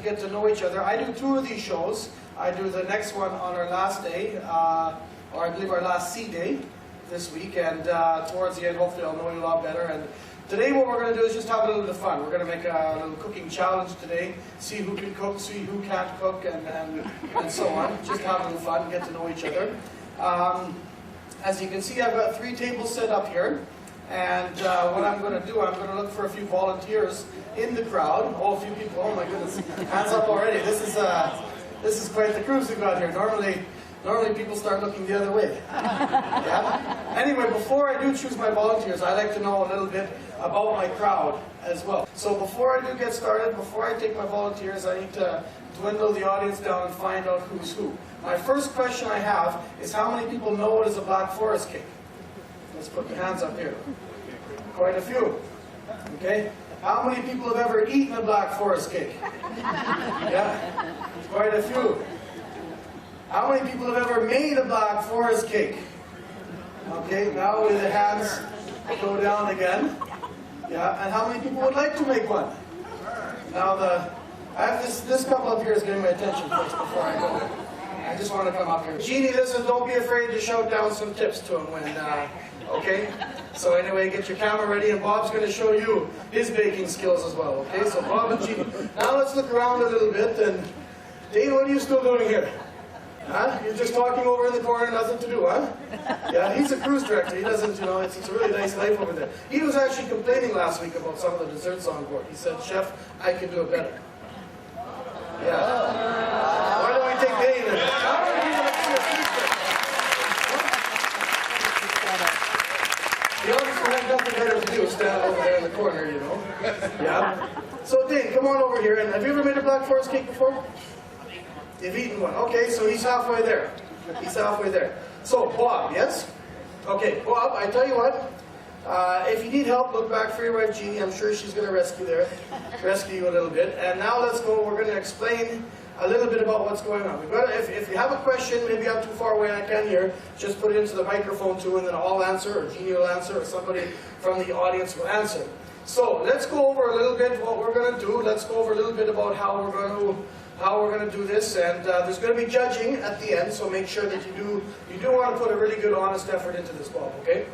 get to know each other. I do 2 of these shows. I do the next one on our last day, or I believe our last sea day this week, and towards the end, hopefully I'll know you a lot better. And today what we're going to do is just have a little bit of fun. We're going to make a little cooking challenge today, see who can cook, see who can't cook, and so on. Just have a little fun, get to know each other. As you can see, I've got 3 tables set up here. And what I'm going to do, I'm going to look for a few volunteers in the crowd. Oh, a few people, oh my goodness, hands up already. This is quite the cruise we've got here. Normally people start looking the other way. Yeah? Anyway, before I do choose my volunteers, I like to know a little bit about my crowd as well. So before I do get started, before I take my volunteers, I need to dwindle the audience down and find out who's who. My first question I have is how many people know what is a Black Forest cake? Let's put your hands up here. Quite a few. Okay? How many people have ever eaten a Black Forest cake? Yeah? Quite a few. How many people have ever made a Black Forest cake? Okay, now with the hands go down again. Yeah, and how many people would like to make one? Now I have this couple up here is getting my attention first before I go. I just want to come up here. Jeannie, listen, don't be afraid to shout down some tips to him when, okay? So anyway, get your camera ready, and Bob's going to show you his baking skills as well, okay? So Bob and Jeannie. Now let's look around a little bit, and Dane, what are you still doing here? Huh? You're just talking over in the corner, nothing to do, huh? Yeah, he's a cruise director. He doesn't, you know, it's a really nice life over there. He was actually complaining last week about some of the desserts on board. He said, Chef, I can do it better. Yeah. Why don't we take Dane and the others will have nothing better to do, stand over there in the corner, you know. Yeah. So Dane, come on over here. And have you ever made a Black Forest cake before? You've eaten one. Okay, so he's halfway there. He's halfway there. So, Bob, yes? Okay, Bob, I tell you what. If you need help, look back for your wife, Jeannie. I'm sure she's going to rescue you a little bit. And now let's go. We're going to explain a little bit about what's going on. We've got to, if you have a question, maybe I'm too far away and I can't hear, just put it into the microphone too, and then I'll answer, or Jeannie will answer, or somebody from the audience will answer. So, let's go over a little bit what we're going to do. Let's go over a little bit about how we're going to do this, and there's going to be judging at the end, so make sure that you do want to put a really good, honest effort into this, Bob, okay?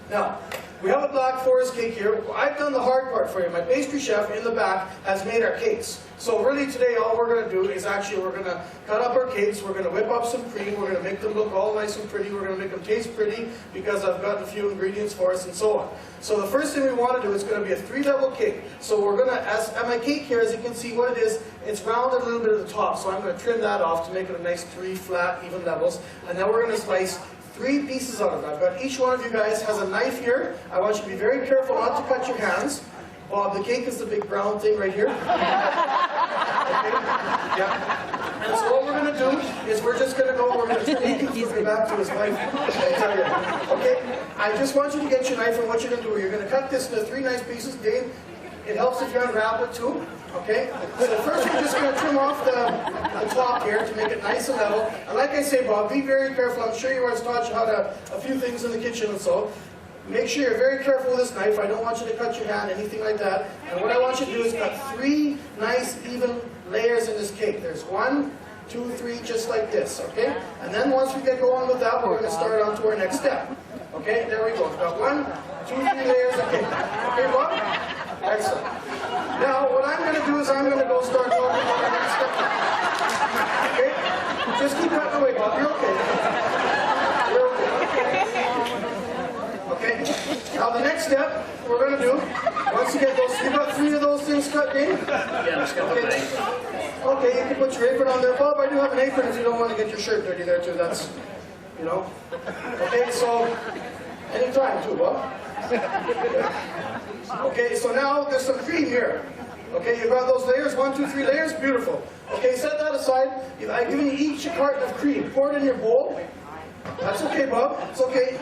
Now, we have a Black Forest cake here. I've done the hard part for you. My pastry chef in the back has made our cakes. So really today all we're going to do is actually we're going to cut up our cakes, we're going to whip up some cream, we're going to make them look all nice and pretty, we're going to make them taste pretty because I've got a few ingredients for us and so on. So the first thing we want to do is going to be a 3-level cake. So we're going to, at my cake here, as you can see what it is, it's rounded a little bit at the top, so I'm going to trim that off to make it a nice 3 flat, even levels. And then we're going to slice 3 pieces out of it. I've got each one of you guys has a knife here. I want you to be very careful not to cut your hands. Bob, the cake is the big brown thing right here. Okay? Yeah. And so what we're going to do is we're just going to go, we're going to turn back to his knife. I tell you. Okay? I just want you to get your knife, and what you're going to do, you're going to cut this into 3 nice pieces. Dave, it helps if you unwrap it too. Okay? So first we're just going to trim off the top here to make it nice and level. And like I say, Bob, be very careful. I'm sure you always taught you how to a few things in the kitchen and so. Make sure you're very careful with this knife. I don't want you to cut your hand, anything like that. And what I want you to do is cut 3 nice, even layers in this cake. There's 1, 2, 3, just like this, okay? And then once we get going with that, we're going to start on to our next step. Okay, there we go. We've got 1, 2, 3 layers of cake. Okay, Bob? Excellent. Now, what I'm going to do is I'm going to go start talking about our next step. Okay? Just keep cutting away, Bob. You're okay. You're okay. Okay? Now, the next step we're going to do, once you get those, you got 3 of those things cut in? Yeah, let's go. Okay, you can put your apron on there. Bob, I do have an apron if you don't want to get your shirt dirty there too. That's, you know. Okay, so, anytime too, Bob. Okay, so now there's some cream here. Okay, you've got those layers, 1, 2, 3 layers, beautiful. Okay, set that aside. I've given you each a carton of cream. Pour it in your bowl. That's okay, Bob. It's okay.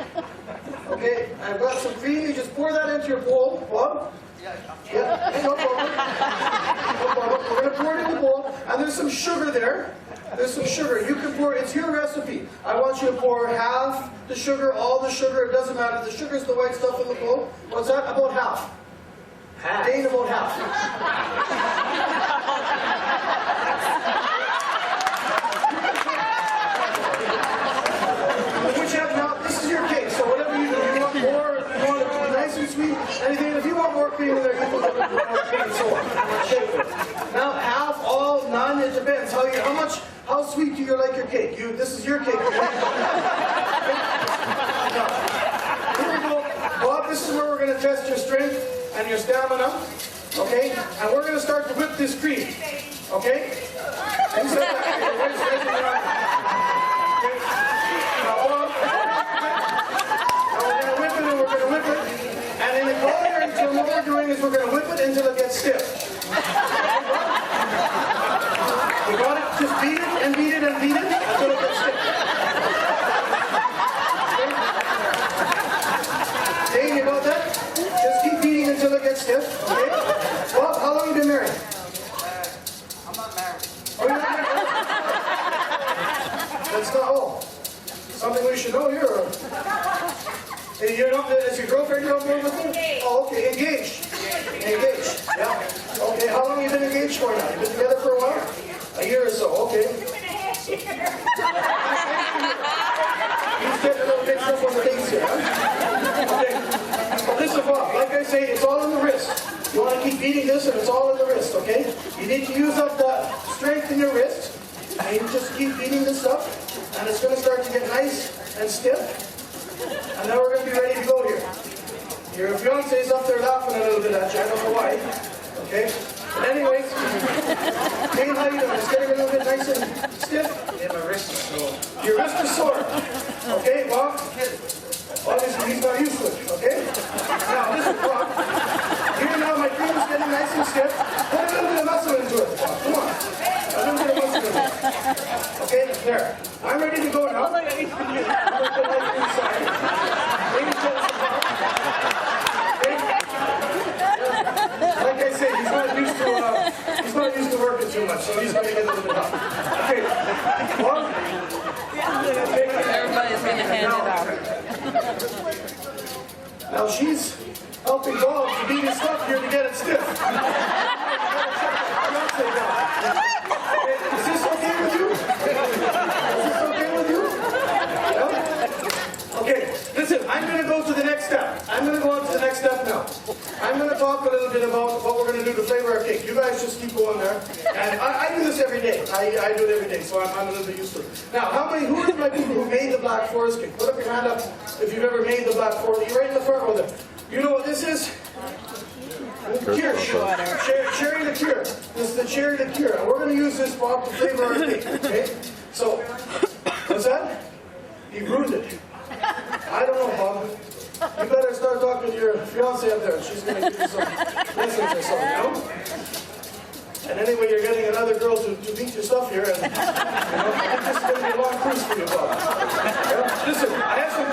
Okay, I've got some cream. You just pour that into your bowl, Bob. Yeah, no problem. No problem. We're going to pour it in the bowl, and there's some sugar there. There's some sugar. You can pour, it's your recipe. I want you to pour half the sugar, all the sugar, it doesn't matter. The sugar's the white stuff in the bowl. What's that? About half. Dane, about half. sweet do you like your cake? This is your cake. Now, here we go. Bob, this is where we're going to test your strength and your stamina. Okay? And we're going to start to whip this cream. Okay? Now, Bob, we're going to whip it and we're going to whip it. And in the corner until what we're doing is we're going to whip it until it gets stiff. You got it? Just beat it and beat it and beat it until it gets stiff. Okay, you got that? Just keep beating until it gets stiff. Okay? Bob, how long have you been married? I'm not married. Oh, you're not married? That's not all. Something we should know here. Or... Hey, you're not, is your girlfriend you're on board with her? Oh, okay, engaged. Engaged, yeah. Okay, how long have you been engaged for now? You've been together for a while? A year or so, okay. He's getting a little mixed up on the dates here, huh? Okay. Well, listen, Bob, like I say, it's all in the wrist. You want to keep beating this and it's all in the wrist, okay? You need to use up the strength in your wrist. And you just keep beating this up. And it's going to start to get nice and stiff. And now we're going to be ready to go here. Your fiance's up there laughing a little bit at you. I don't know why. Okay? But anyways, Jane, how you doing? It's getting a little bit nice and stiff. Yeah, my wrist is sore. Your wrist is sore. Okay, Bob? Obviously, he's not used to it. Okay? Now, listen, Bob. Here now, my cream is getting nice and stiff. Put a little bit of muscle into it, Bob. Come on. A little bit of muscle into it. Okay, there. I'm ready to go now. I'm going to put my inside. Maybe put some Bob. Okay? Like I said, he's not used to working too much, so he's going to get a little bit hot. Okay. Bob? Everybody's going to hand it out. Now she's helping Bob to beat his stuff here to get it stiff. Is this okay with you? Is this okay with you? Yeah? Okay, listen, I'm going to go to the next step. I'm going to go on to the next step now. I'm going to talk a little bit about what we're going to do to flavor our cake. You guys just keep going there. And I do this every day. I do it every day, so I'm a little bit used to it. Now, who are my people who made the Black Forest cake? Put up your hand up if you've ever made the Black Forest. You're right in the front row there. You know what this is? Kirsch. Cherry liqueur. This is the cherry liqueur. And we're going to use this, Bob, to flavor our cake. Okay? So, what's that? He ruined it. I don't know, Bob. You better start talking to your fiancée up there. She's going to give you some lessons or something, you know? And anyway, you're getting another girl to beat your stuff here, and I think this is going to be a long cruise for you, Bob. Yeah? Listen, I have some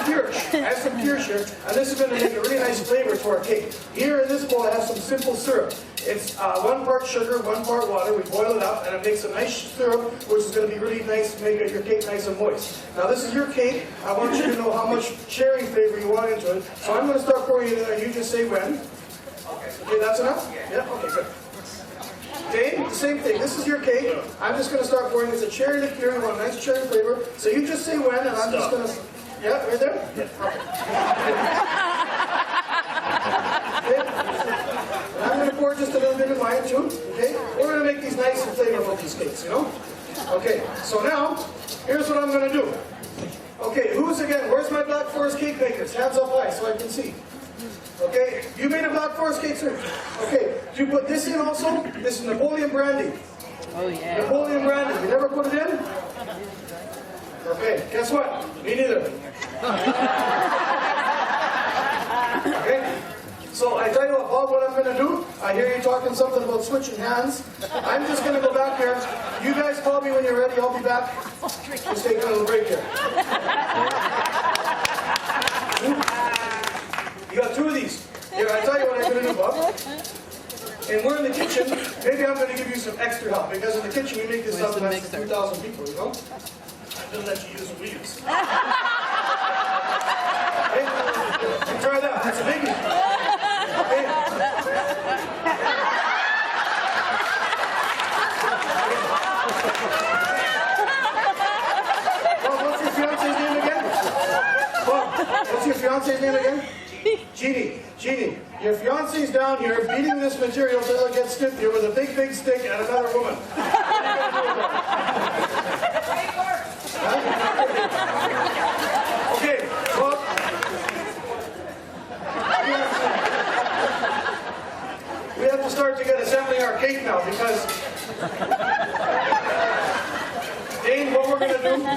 kirsch here, and this is going to make a really nice flavor to our cake. Here in this bowl, I have some simple syrup. It's 1 part sugar, 1 part water. We boil it up, and it makes a nice syrup, which is going to be really nice to make your cake nice and moist. Now, this is your cake. I want you to know how much cherry flavor you want into it. So I'm going to start pouring it in, and you just say when. Okay, that's enough? Yeah? Okay, good. Okay, the same thing. This is your cake. I'm just going to start pouring. It's a cherry liqueur. You want a nice cherry flavor. So you just say when, and I'm just going to... Yeah, right there? Yeah. Okay. And I'm going to pour just a little bit of mine too. Okay? We're going to make these nice and flavorful, these cakes, you know? Okay, so now, here's what I'm going to do. Okay, where's my Black Forest cake makers? Hands up high so I can see. Okay, you made a Black Forest cake, sir? Okay, do you put this in also? This is Napoleon brandy. Oh, yeah. Napoleon brandy. You never put it in? Okay, guess what? Me neither. Okay, so I tell you what, Bob, what I'm going to do, I hear you talking something about switching hands. I'm just going to go back here. You guys call me when you're ready. I'll be back. Just take a little break here. You got 2 of these. Here, I tell you what I'm going to do, Bob. And we're in the kitchen. Maybe I'm going to give you some extra help, because in the kitchen we make this stuff nice for 2,000 people, you know? I'm going to let you use what we use. Okay? Try that. That's a biggie. Okay? Bob, what's your fiance's name again? Bob, what's your fiance's name again? Jeannie, your fiance's down here beating this material until it gets stiff here with a big stick and another woman. What are you going to do about it?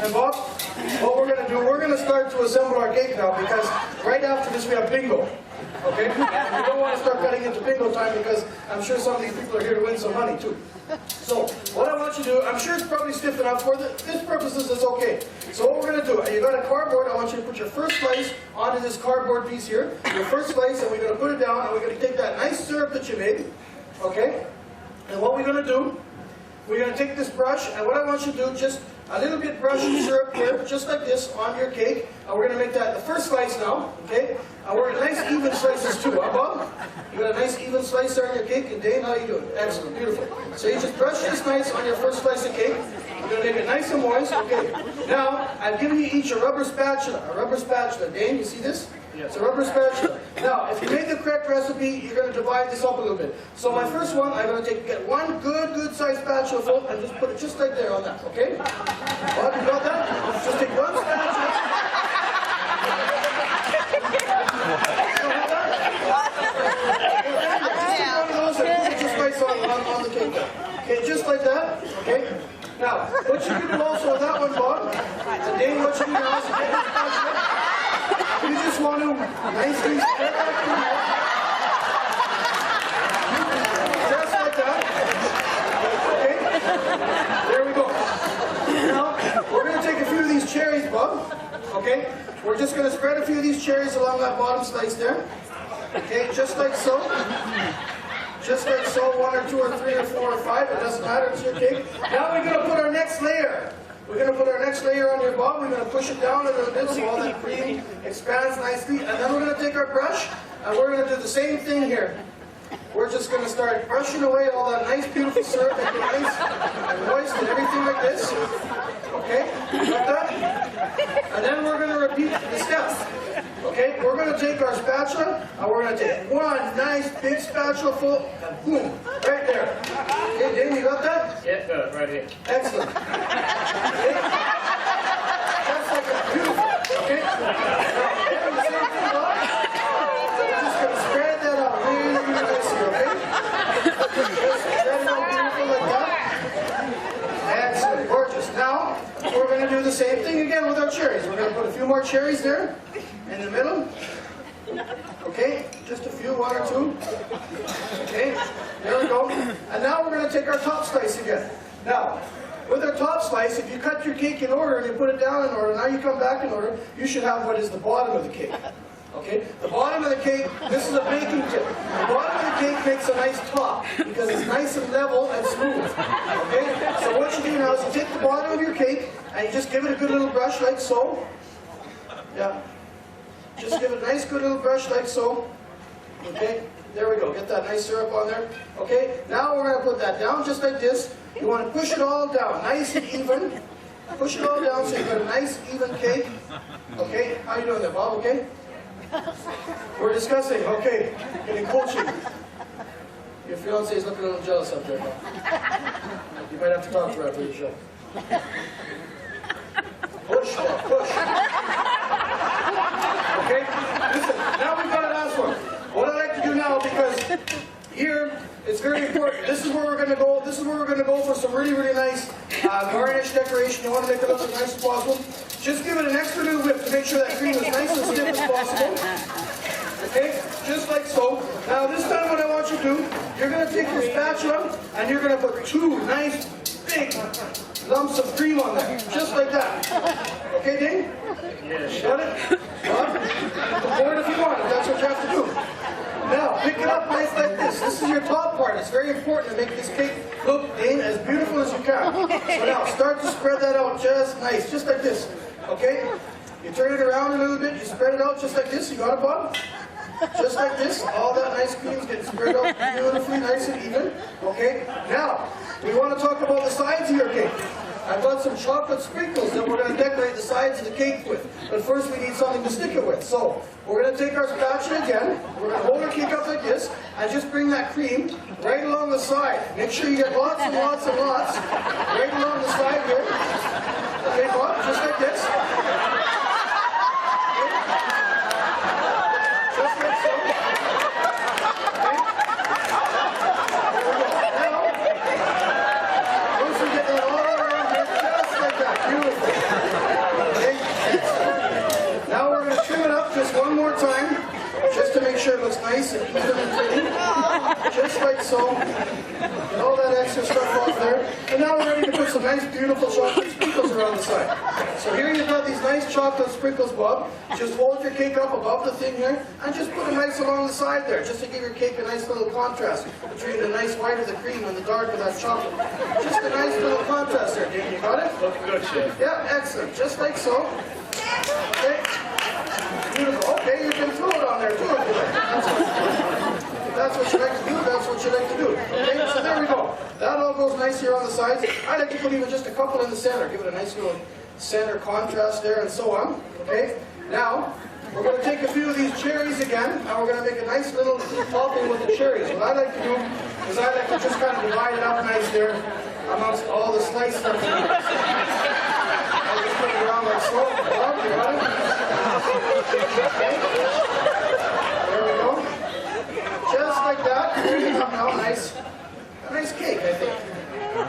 And Bob, what we're going to do, we're going to start to assemble our cake now because right after this we have bingo. Okay? And we don't want to start cutting into bingo time because I'm sure some of these people are here to win some money too. So, what I want you to do, I'm sure it's probably stiff enough for this purposes, it's okay. So what we're going to do, you got a cardboard, I want you to put your first slice onto this cardboard piece here. Your first slice, and we're going to put it down, and we're going to take that nice syrup that you made, okay? And what we're going to do, we're going to take this brush, and what I want you to do, just a little bit brush of syrup here, just like this, on your cake. And we're going to make that the first slice now, okay? And we're going to nice even slices too, huh, Bob? You got a nice even slice there on your cake, and Dane, how you doing? Excellent, beautiful. So you just brush this nice on your first slice of cake. We're going to make it nice and moist, okay? Now, I've given you each a rubber spatula. A rubber spatula. Dane, you see this? It's a rubber spatula. Now, if you make the correct recipe, you're going to divide this up a little bit. So my first one, I'm going to get one good sized spatula full and just put it just like there on that, okay? Bob, you got that? Just take one spatula. On the cake there. Okay, just like that. Okay. Now, what you can do also with that one, Bob, and Dane, what you can do now is get this spatula. You just want to nicely spread that through here. Just like that. Okay. There we go. Now, we're going to take a few of these cherries, Bob. Okay. We're just going to spread a few of these cherries along that bottom slice there. Okay, just like so. Just like so, 1 or 2 or 3 or 4 or 5, it doesn't matter, it's your cake. Now we're going to put our next layer. We're going to put our next layer on your Bob. We're going to push it down a little bit so all that cream expands nicely. And then we're going to take our brush and we're going to do the same thing here. We're just going to start brushing away all that nice beautiful syrup and get nice and moist and everything like this. Okay, like that. And then we're going to repeat the steps. Okay, we're going to take our spatula and we're going to take one nice big spatula full and boom, right there. Okay, Dane, you got that? Yeah, got it right here. Excellent. Okay. That's like a beautiful. Okay. Now, doing the same thing, Bob. We're just going to spread that out really nicely, okay? Just spread it out beautiful like that. Excellent, gorgeous. Now, we're going to do the same thing again with our cherries. We're going to put a few more cherries there. In the middle, okay, just a few, 1 or 2, okay, there we go. And now we're going to take our top slice again. Now, with our top slice, if you cut your cake in order and you put it down in order, now you come back in order, you should have what is the bottom of the cake. Okay, the bottom of the cake, this is a baking tip. The bottom of the cake makes a nice top because it's nice and level and smooth. Okay, so what you do now is you take the bottom of your cake and you just give it a good little brush like so. Yeah. Just give it a nice good little brush like so. Okay, there we go. Get that nice syrup on there. Okay, now we're going to put that down just like this. You want to push it all down, nice and even. Push it all down so you get a nice even cake. Okay, how you doing there, Bob? Okay? We're discussing, okay, getting coaching. Your fiance is looking a little jealous up there, Bob. You might have to talk to her after the show. Push, Bob, push. Okay? Listen, now we've got an last one. What I'd like to do now, because here, it's very important. This is where we're going to go. This is where we're going to go for some really nice garnish decoration. You want to make it look as nice as possible. Just give it an extra little whip to make sure that cream is nice and stiff as possible. Okay? Just like so. Now this time what I want you to do, you're going to take your spatula and you're going to put 2 nice big lumps of cream on there. Just like that. Okay, Dane? Yes. Got it? Pour it if you want, if that's what you have to do. Now, pick it up nice like this. This is your top part. It's very important to make this cake look, Dane, as beautiful as you can. So now, start to spread that out just nice, just like this. Okay? You turn it around a little bit, you spread it out just like this. You got it, Bob? Just like this. All that nice cream is getting spread out beautifully, nice and even. Okay? Now, we want to talk about the sides of your cake. I've got some chocolate sprinkles that we're going to decorate the sides of the cake with. But first we need something to stick it with. So, we're going to take our spatula again, we're going to hold our cake up like this, and just bring that cream right along the side. Make sure you get lots and lots and lots right along the side here. Okay, Bob, just like this. Just like so. Okay. Now, once we get that all around here, just like that, beautiful. so. Get all that extra stuff off there. And now we're ready to put some nice, beautiful chocolate sprinkles around the side. So here you've got these nice chocolate sprinkles, Bob. Just hold your cake up above the thing here, and just put it nice along the side there, just to give your cake a nice little contrast between the nice white of the cream and the dark of that chocolate. Just a nice little contrast there, David. You got it? looking good, Chef. Yeah, excellent. Just like so. Okay. Beautiful. Okay, you can throw it on there too if you like. If that's what you like to do, that's what you like to do. Okay, so there we go. That all goes nice here on the sides. I like to put even just a couple in the center. Give it a nice little center contrast there and so on. Okay, now we're going to take a few of these cherries again, and we're going to make a nice little topping with the cherries. What I like to do is I like to just kind of divide it up nice there amongst all the sliced stuff. I'll just put it around like so. Bob, you got it? Okay. There we go. Just like that. There you go now. Nice. A nice cake, I think.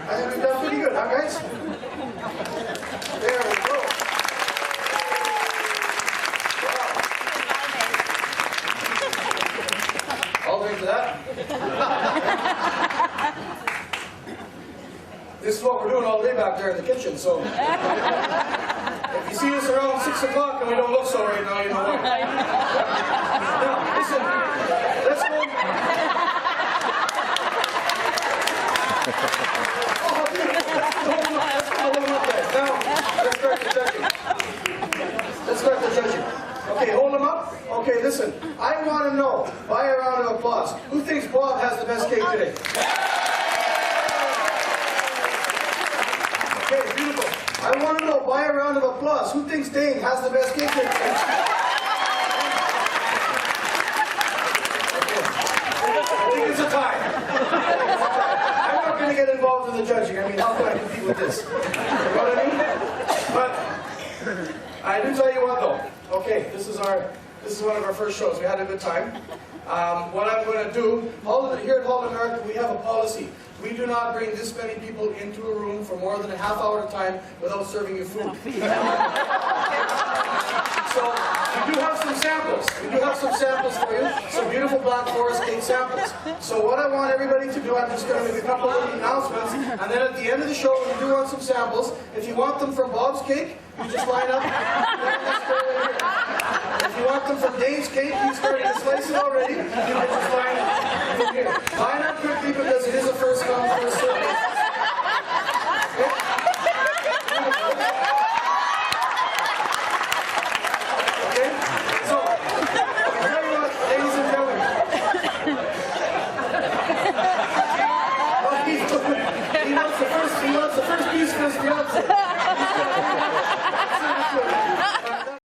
I think we've done pretty good, huh, guys? There we go. Wow. I'll drink to that. This is what we're doing all day back there in the kitchen, so if you see us around 6 o'clock and we don't look so right now, you know why. Now, listen, let's go. Now, let's start the judging. Let's start the judging. Okay, hold them up. Okay, listen, I want to know, by a round of applause, who thinks Bob has the best cake today? Okay, beautiful. I want to know, by a round of applause, who thinks Dane has the best cake today? Okay. I think it's a tie. I'm not going to get involved in the judging. I mean, how can I compete with this? You know what I mean? But I do tell you what, though. Okay, this is one of our first shows. We had a good time. What I'm going to do, here at Holland North, we have a policy. We do not bring this many people into a room for more than a half hour at a time without serving you food. So, we do have some samples. We do have some samples for you. Some beautiful Black Forest cake samples. So what I want everybody to do, I'm just going to make a couple of announcements, and then at the end of the show, we do want some samples. If you want them from Bob's cake, you just line up. If you want them from Dave's cake, he's starting to slice it already. You can just